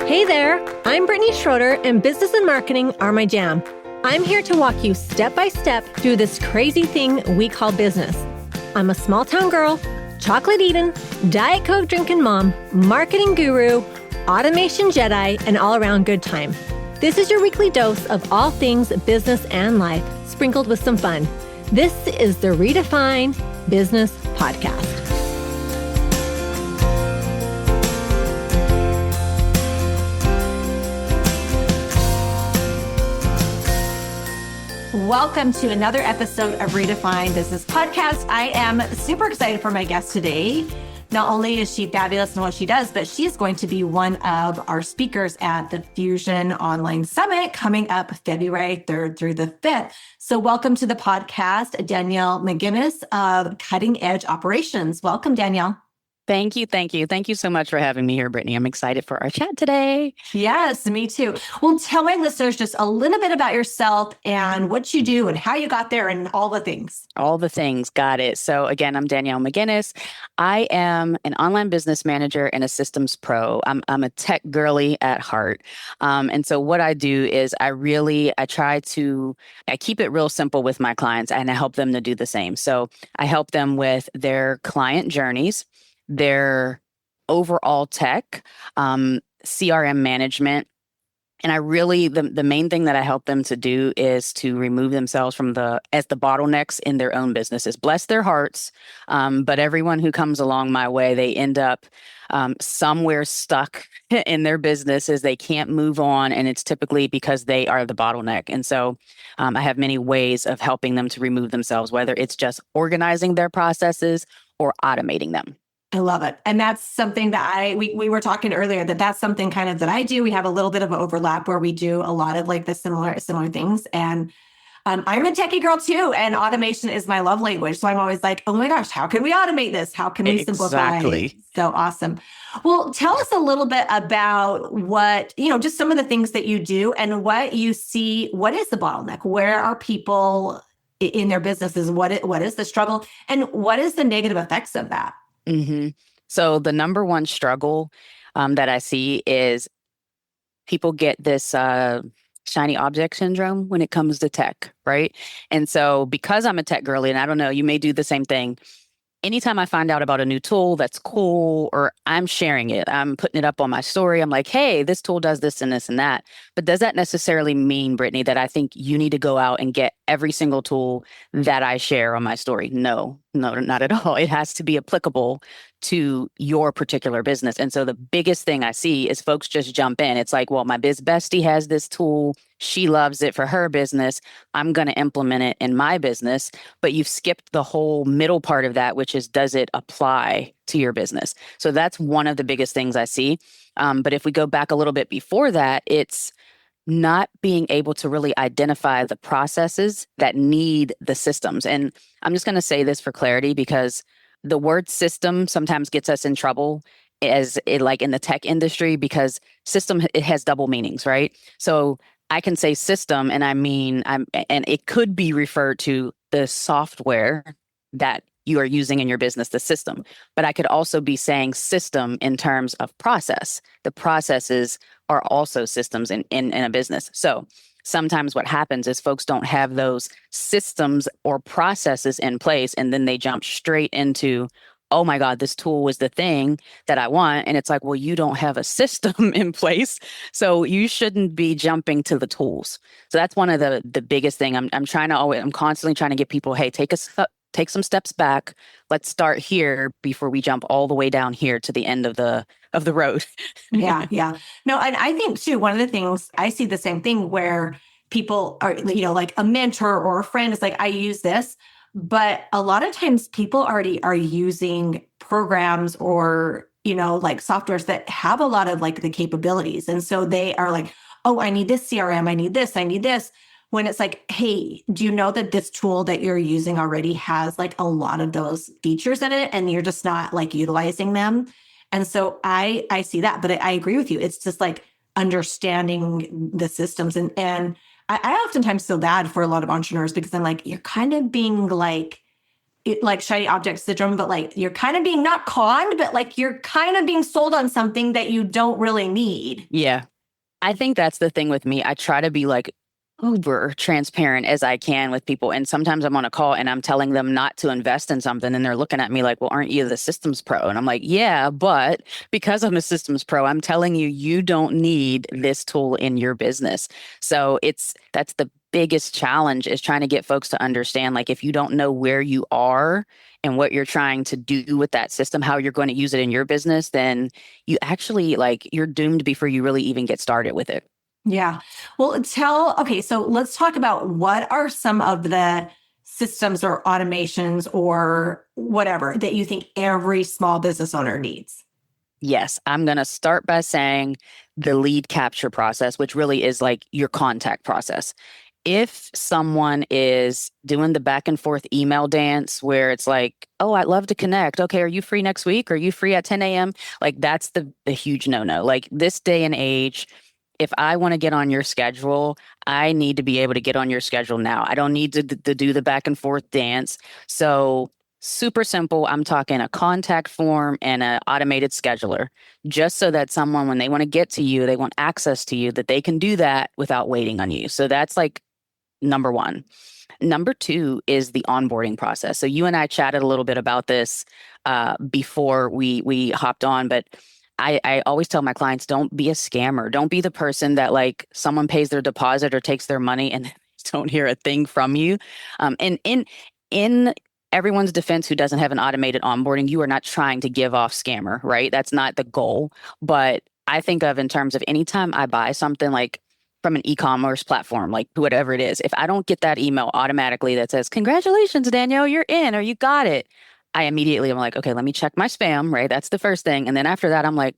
Hey there, I'm Brittni Schroeder, and business and marketing are my jam. I'm here to walk you step by step through this crazy thing we call business. I'm a small town girl, chocolate eating, Diet Coke drinking mom, marketing guru, automation Jedi, and all around good time. This is your weekly dose of all things business and life, sprinkled with some fun. This is the Redefine Business Podcast. Welcome to another episode of Redefine Business Podcast. I am super excited for my guest today. Not only is she fabulous in what she does, but she is going to be one of our speakers at the Fusion Online Summit coming up February 3rd through the 5th. So welcome to the podcast, Danielle McGinnis of Cutting Edge Operations. Welcome, Danielle. Thank you. Thank you. Thank you so much for having me here, Brittni. I'm excited for our chat today. Yes, me too. Well, tell my listeners just a little bit about yourself and what you do and how you got there and all the things. All the things. Got it. So again, I'm Danielle McGinnis. I am an online business manager and a systems pro. I'm a tech girly at heart. And so what I do is I keep it real simple with my clients and I help them to do the same. So I help them with their client journeys, their overall tech, CRM management. And the main thing that I help them to do is to remove themselves as the bottlenecks in their own businesses. Bless their hearts. But everyone who comes along my way, they end up somewhere stuck in their businesses. They can't move on. And it's typically because they are the bottleneck. And so I have many ways of helping them to remove themselves, whether it's just organizing their processes or automating them. I love it. And that's something that we were talking earlier, that's something kind of that I do. We have a little bit of an overlap where we do a lot of like the similar things. And I'm a techie girl too. And automation is my love language. So I'm always like, oh my gosh, how can we automate this? How can we simplify? Exactly. So awesome. Well, tell us a little bit about what, just some of the things that you do and what you see. What is the bottleneck? Where are people in their businesses? What is the struggle? And what is the negative effects of that? Mm-hmm. So the number one struggle that I see is people get this shiny object syndrome when it comes to tech, right? And so because I'm a tech girly, and I don't know, you may do the same thing. Anytime I find out about a new tool that's cool, or I'm sharing it, I'm putting it up on my story. I'm like, hey, this tool does this and this and that. But does that necessarily mean, Brittni, that I think you need to go out and get every single tool that I share on my story? No, not at all. It has to be applicable to your particular business. And so the biggest thing I see is folks just jump in. It's like, well, my biz bestie has this tool. She loves it for her business. I'm going to implement it in my business. But you've skipped the whole middle part of that, which is, does it apply to your business? So that's one of the biggest things I see. But if we go back a little bit before that, it's not being able to really identify the processes that need the systems. And I'm just going to say this for clarity, because the word system sometimes gets us in trouble like in the tech industry, because system, it has double meanings, right? So I can say system and and it could be referred to the software that you are using in your business, the system. But I could also be saying system in terms of process. The processes are also systems in a business. So sometimes what happens is folks don't have those systems or processes in place, and then they jump straight into, oh my God, this tool was the thing that I want. And it's like, well, you don't have a system in place, so you shouldn't be jumping to the tools. So that's one of the biggest thing. I'm constantly trying to get people, hey, take some steps back. Let's start here before we jump all the way down here to the end of the road. Yeah. No, and I think too, one of the things I see the same thing where people are, like a mentor or a friend is like, I use this, but a lot of times people already are using programs or, like softwares that have a lot of like the capabilities. And so they are like, oh, I need this CRM. I need this. When it's like, hey, do you know that this tool that you're using already has like a lot of those features in it and you're just not like utilizing them? And so I see that, but I agree with you. It's just like understanding the systems. And I oftentimes feel bad for a lot of entrepreneurs because I'm like, you're kind of being like, like shiny object syndrome, but like you're kind of being not conned, but like you're kind of being sold on something that you don't really need. Yeah. I think that's the thing with me. I try to be like uber transparent as I can with people. And sometimes I'm on a call and I'm telling them not to invest in something. And they're looking at me like, well, aren't you the systems pro? And I'm like, yeah, but because I'm a systems pro, I'm telling you, you don't need this tool in your business. So that's the biggest challenge, is trying to get folks to understand, like, if you don't know where you are and what you're trying to do with that system, how you're going to use it in your business, then you actually, like, you're doomed before you really even get started with it. Yeah. Well, okay, so let's talk about what are some of the systems or automations or whatever that you think every small business owner needs. Yes, I'm going to start by saying the lead capture process, which really is like your contact process. If someone is doing the back and forth email dance where it's like, oh, I'd love to connect. Okay, are you free next week? Are you free at 10 a.m.? Like, that's the huge no-no. Like, this day and age, if I want to get on your schedule, I need to be able to get on your schedule now. I don't need to do the back and forth dance. So super simple. I'm talking a contact form and an automated scheduler, just so that someone, when they want to get to you, they want access to you, that they can do that without waiting on you. So that's like number one. Number two is the onboarding process. So you and I chatted a little bit about this before we hopped on, but I always tell my clients, don't be a scammer. Don't be the person that, like, someone pays their deposit or takes their money and don't hear a thing from you. And in everyone's defense who doesn't have an automated onboarding, you are not trying to give off scammer, right? That's not the goal. But I think of, in terms of, anytime I buy something, like from an e-commerce platform, like whatever it is, if I don't get that email automatically that says, congratulations, Danielle, you're in, or you got it, I immediately am like, okay, let me check my spam, right? That's the first thing. And then after that, I'm like,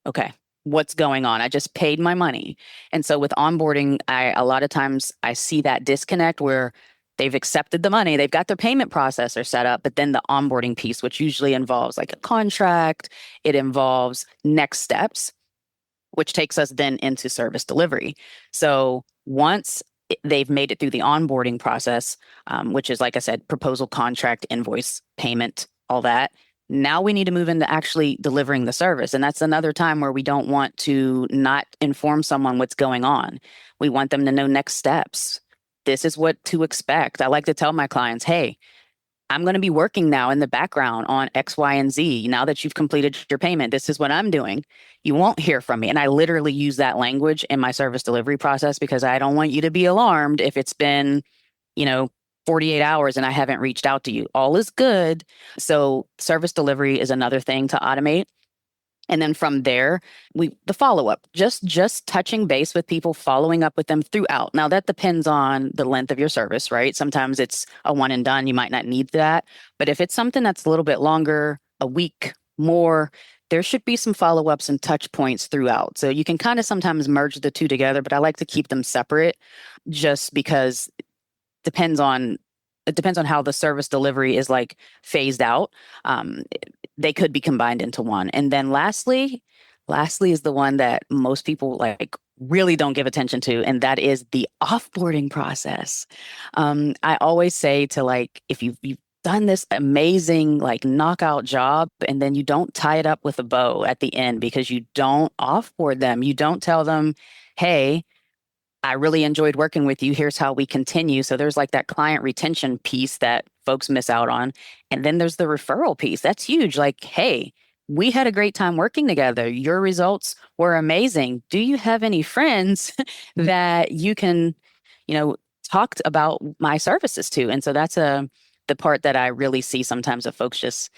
okay, what's going on? I just paid my money. And so with onboarding, a lot of times I see that disconnect where they've accepted the money, they've got their payment processor set up, but then the onboarding piece, which usually involves like a contract, it involves next steps, which takes us then into service delivery. So once they've made it through the onboarding process, which is, like I said, proposal, contract, invoice, payment, all that, now we need to move into actually delivering the service. And that's another time where we don't want to not inform someone what's going on. We want them to know next steps. This is what to expect. I like to tell my clients, hey, I'm going to be working now in the background on X, Y, and Z. Now that you've completed your payment, this is what I'm doing. You won't hear from me. And I literally use that language in my service delivery process, because I don't want you to be alarmed if it's been, 48 hours and I haven't reached out to you. All is good. So service delivery is another thing to automate. And then from there, the follow-up, just touching base with people, following up with them throughout. Now, that depends on the length of your service, right? Sometimes it's a one and done. You might not need that. But if it's something that's a little bit longer, a week more, there should be some follow-ups and touch points throughout. So you can kind of sometimes merge the two together, but I like to keep them separate, just because it depends on how the service delivery is like phased out. They could be combined into one. And then lastly is the one that most people like really don't give attention to, and that is the offboarding process. I always say to, like, if you've done this amazing like knockout job and then you don't tie it up with a bow at the end because you don't offboard them, you don't tell them, hey, I really enjoyed working with you. Here's how we continue. So there's like that client retention piece that folks miss out on. And then there's the referral piece. That's huge. Like, hey, we had a great time working together. Your results were amazing. Do you have any friends that you can, talk about my services to? And so that's the part that I really see sometimes that folks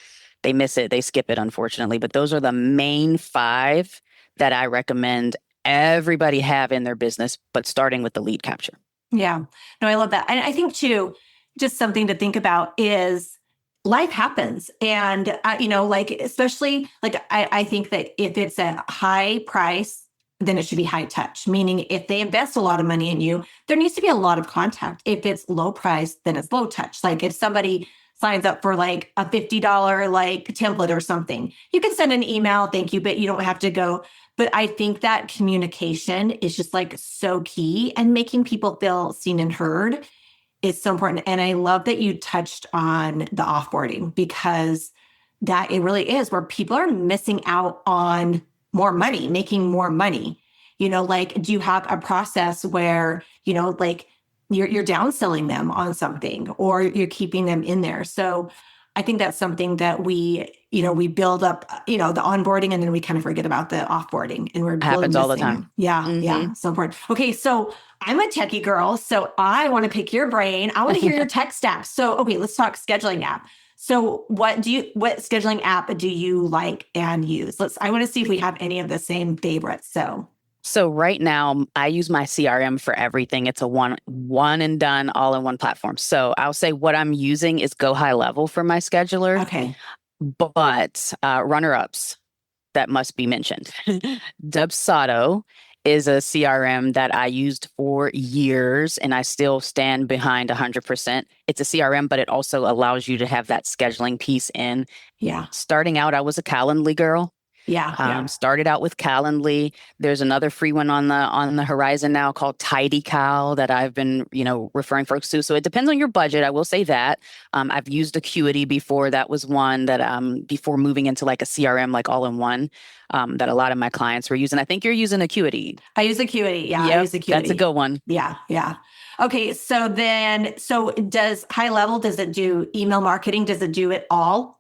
they miss it. They skip it, unfortunately. But those are the main 5 that I recommend everybody have in their business, but starting with the lead capture. Yeah. No, I love that. And I think too, just something to think about is life happens. And, especially like, I think that if it's a high price, then it should be high touch, meaning if they invest a lot of money in you, there needs to be a lot of contact. If it's low price, then it's low touch. Like if somebody signs up for like a $50 like template or something, you can send an email, thank you, but you don't have to go. But I think that communication is just like so key, and making people feel seen and heard is so important. And I love that you touched on the offboarding, because that it really is where people are missing out on more money, making more money. Like, do you have a process where, like you're downselling them on something, or you're keeping them in there? So I think that's something that we build up, the onboarding, and then we kind of forget about the offboarding, and we're Happens all the missing time. it. Yeah. Yeah. So important. Okay. So I'm a techie girl, so I want to pick your brain. I want to hear your tech stack. So, okay, let's talk scheduling app. So what scheduling app do you like and use? I want to see if we have any of the same favorites. So right now, I use my CRM for everything. It's a one and done, all in one platform. So I'll say what I'm using is Go High Level for my scheduler. Okay. But runner-ups that must be mentioned. Dubsado is a CRM that I used for years, and I still stand behind 100%. It's a CRM, but it also allows you to have that scheduling piece in. Yeah. Starting out, I was a Calendly girl. Yeah. Started out with Calendly. There's another free one on the horizon now called TidyCal that I've been, referring folks to. So it depends on your budget. I will say that. I've used Acuity before. That was one that before moving into like a CRM, like all in one, that a lot of my clients were using. I think you're using Acuity. I use Acuity. Yeah, yep, I use Acuity. That's a good one. Yeah. Okay, so does High Level, does it do email marketing? Does it do it all?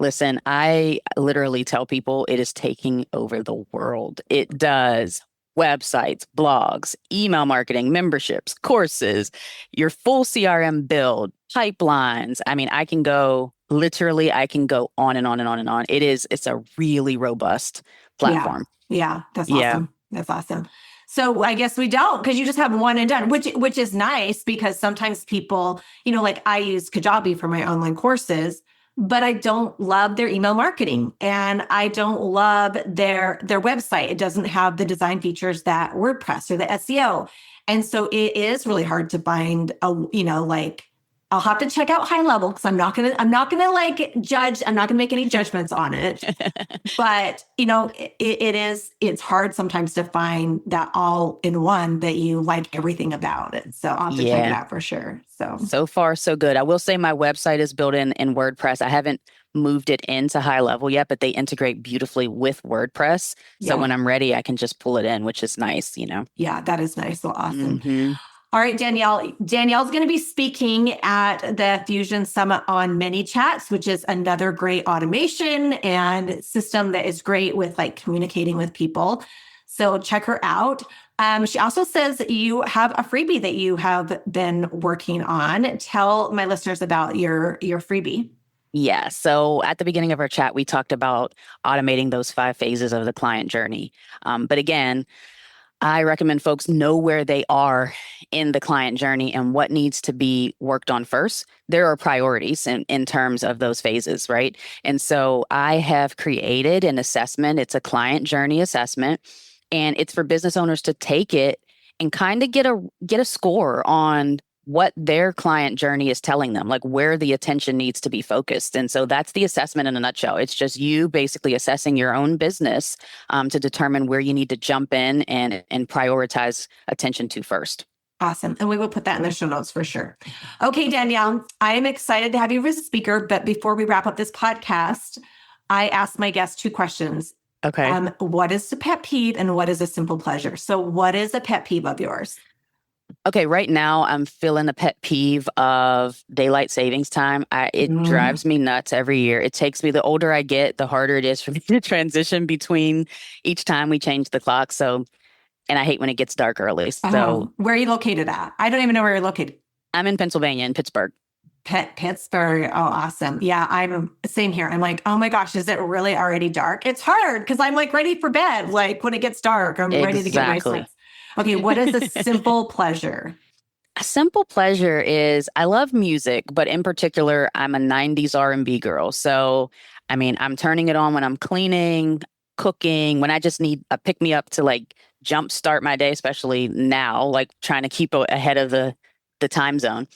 Listen, I literally tell people it is taking over the world. It does websites, blogs, email marketing, memberships, courses, your full CRM build, pipelines. I mean, I can go on and on and on and on. It's a really robust platform. Yeah, that's awesome. Yeah. That's awesome. So I guess we don't, because you just have one and done, which is nice, because sometimes people, like I use Kajabi for my online courses, but I don't love their email marketing, and I don't love their website. It doesn't have the design features that WordPress or the SEO. And so it is really hard to find I'll have to check out High Level, because I'm not gonna like judge. I'm not gonna make any judgments on it. But it's hard sometimes to find that all in one that you like everything about it. So I'll have to check it out for sure. So far so good. I will say my website is built in WordPress. I haven't moved it into High Level yet, but they integrate beautifully with WordPress. So when I'm ready, I can just pull it in, which is nice, Yeah, that is nice. Well, awesome. Mm-hmm. All right, Danielle. Danielle's going to be speaking at the Fusion Summit on ManyChats, which is another great automation and system that is great with like communicating with people. So check her out. She also says you have a freebie that you have been working on. Tell my listeners about your freebie. Yeah. So at the beginning of our chat, we talked about automating those 5 phases of the client journey. But again, I recommend folks know where they are in the client journey and what needs to be worked on first. There are priorities in terms of those phases, right? And so I have created an assessment. It's a client journey assessment, and it's for business owners to take it and kind of get a score on what their client journey is telling them, like where the attention needs to be focused. And so that's the assessment in a nutshell. It's just you basically assessing your own business to determine where you need to jump in and prioritize attention to first. Awesome. And we will put that in the show notes for sure. Okay, Danielle, I am excited to have you as a speaker. But before we wrap up this podcast, I asked my guests 2 questions. Okay. What is a pet peeve and what is a simple pleasure? So what is a pet peeve of yours? Okay, right now I'm feeling a pet peeve of daylight savings time. It drives me nuts every year. It takes me, the older I get, the harder it is for me to transition between each time we change the clock. So, and I hate when it gets dark early. So where are you located at? I don't even know where you're located. I'm in Pennsylvania, in Pittsburgh. Pittsburgh. Oh, awesome. Yeah, I'm same here. I'm like, oh my gosh, is it really already dark? It's hard because I'm like ready for bed. Like when it gets dark, I'm ready to get my sleep. Okay, what is a simple pleasure? A simple pleasure is I love music, but in particular, I'm a 90s R&B girl. So, I mean, I'm turning it on when I'm cleaning, cooking, when I just need a pick-me-up to like jumpstart my day, especially now, like trying to keep ahead of the time zone.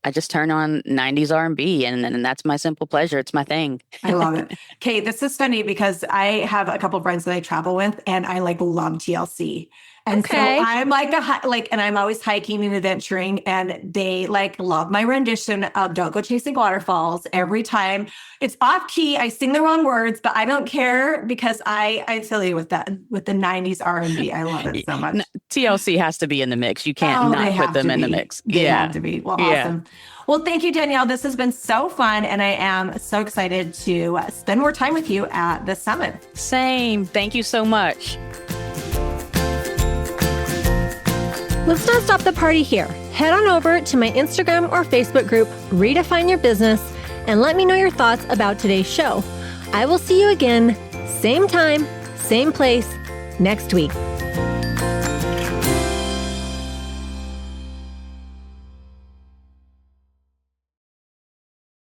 I just turn on 90s R&B and that's my simple pleasure. It's my thing. I love it. Okay, this is funny because I have a couple of friends that I travel with and I like love TLC. And Okay. so I'm and I'm always hiking and adventuring, and they love my rendition of Don't Go Chasing Waterfalls. Every time it's off key, I sing the wrong words, but I don't care because I'm silly with that, with the 90s R&B. I love it so much. TLC has to be in the mix. You can't not put them in the mix. They have to be. Well, awesome. Well, thank you, Danielle. This has been so fun, and I am so excited to spend more time with you at the summit. Same. Thank you so much. Let's not stop the party here. Head on over to my Instagram or Facebook group, Redefine Your Business, and let me know your thoughts about today's show. I will see you again, same time, same place, next week.